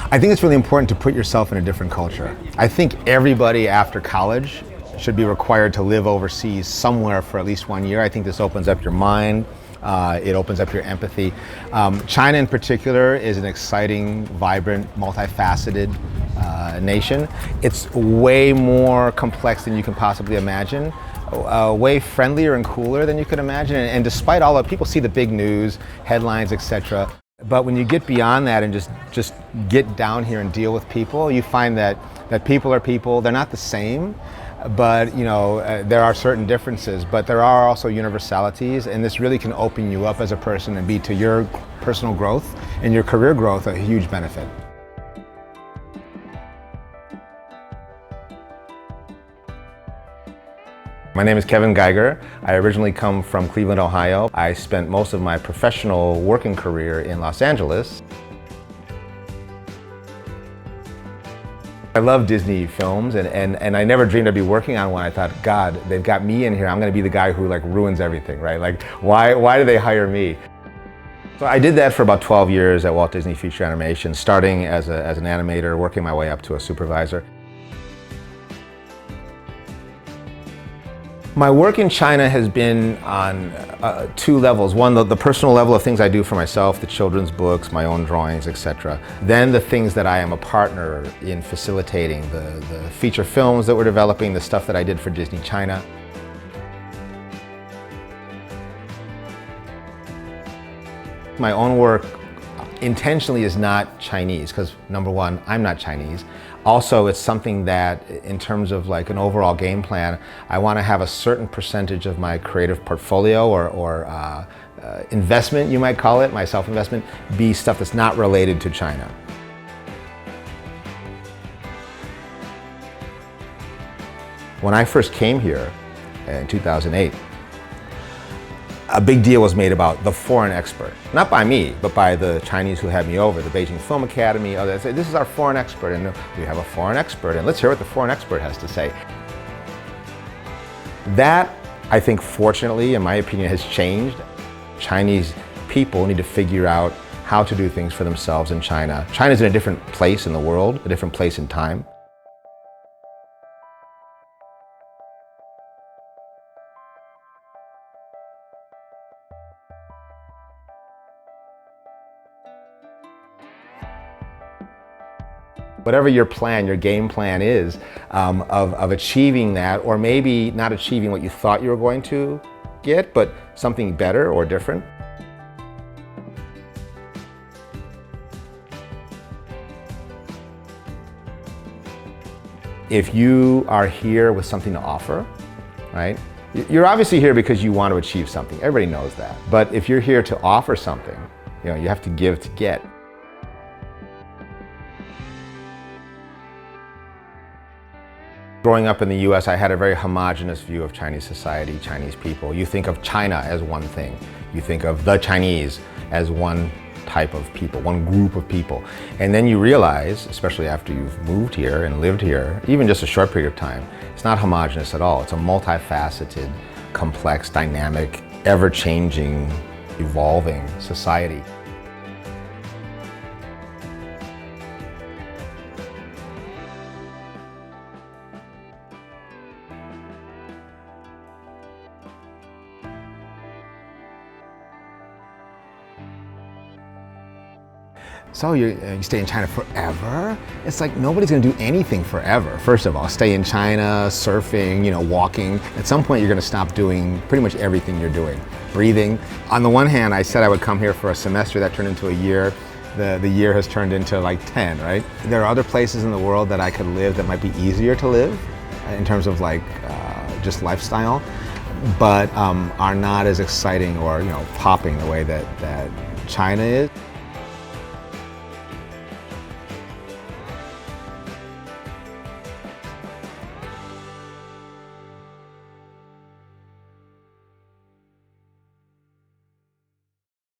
I think it's really important to put yourself in a different culture. I think everybody after college should be required to live overseas somewhere for at least 1 year. I think this opens up your mind. It opens up your empathy. China in particular is an exciting, vibrant, multifaceted nation. It's way more complex than you can possibly imagine. Way friendlier and cooler than you could imagine. And despite all that, people see the big news, headlines, etc. But when you get beyond that and just get down here and deal with people, you find that people are people. They're not the same, but there are certain differences, but there are also universalities, and this really can open you up as a person and be to your personal growth and your career growth a huge benefit. My name is Kevin Geiger. I originally come from Cleveland, Ohio. I spent most of my professional working career in Los Angeles. I love Disney films, and I never dreamed I'd be working on one. I thought, God, they've got me in here. I'm going to be the guy who ruins everything, right? Like, why do they hire me? So I did that for about 12 years at Walt Disney Feature Animation, starting as an animator, working my way up to a supervisor. My work in China has been on two levels. One, the personal level of things I do for myself, the children's books, my own drawings, etc. Then the things that I am a partner in facilitating, the feature films that we're developing, the stuff that I did for Disney China. My own work intentionally is not Chinese, because number one, I'm not Chinese. Also, it's something that, in terms of an overall game plan, I want to have a certain percentage of my creative portfolio or investment, you might call it, my self-investment, be stuff that's not related to China. When I first came here in 2008, a big deal was made about the foreign expert. Not by me, but by the Chinese who had me over, the Beijing Film Academy, others. This is our foreign expert, and we have a foreign expert, and let's hear what the foreign expert has to say. That, I think, fortunately, in my opinion, has changed. Chinese people need to figure out how to do things for themselves in China. China's in a different place in the world, a different place in time. Whatever your plan, your game plan is of achieving that, or maybe not achieving what you thought you were going to get, but something better or different. If you are here with something to offer, right? You're obviously here because you want to achieve something. Everybody knows that. But if you're here to offer something, you have to give to get. Growing up in the US, I had a very homogenous view of Chinese society, Chinese people. You think of China as one thing. You think of the Chinese as one type of people, one group of people. And then you realize, especially after you've moved here and lived here, even just a short period of time, it's not homogenous at all. It's a multifaceted, complex, dynamic, ever-changing, evolving society. So you stay in China forever? It's like nobody's gonna do anything forever. First of all, stay in China, surfing, walking. At some point you're gonna stop doing pretty much everything you're doing. Breathing. On the one hand, I said I would come here for a semester, that turned into a year. The year has turned into 10, right? There are other places in the world that I could live that might be easier to live in terms of just lifestyle, but are not as exciting or popping the way that China is.